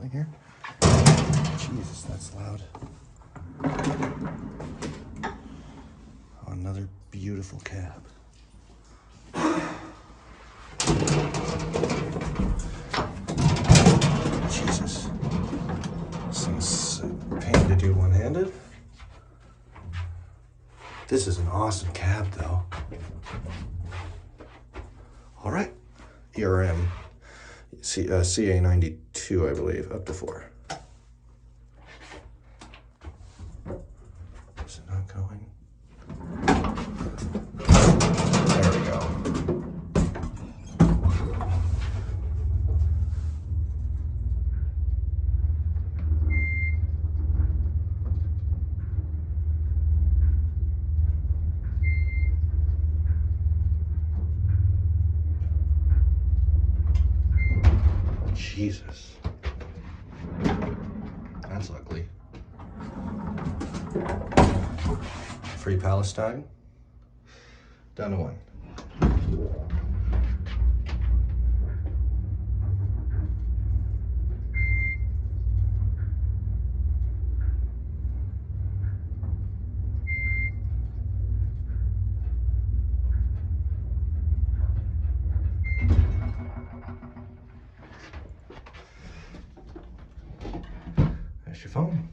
anything here? Jesus, that's loud. Oh, another beautiful cab. Jesus. This is a pain to do one-handed. This is an awesome cab, though. All right. ERM CA-92, I believe, up to 4. Is it not going? There we go. Jesus. That's ugly. Free Palestine. Down to 1. There's your phone.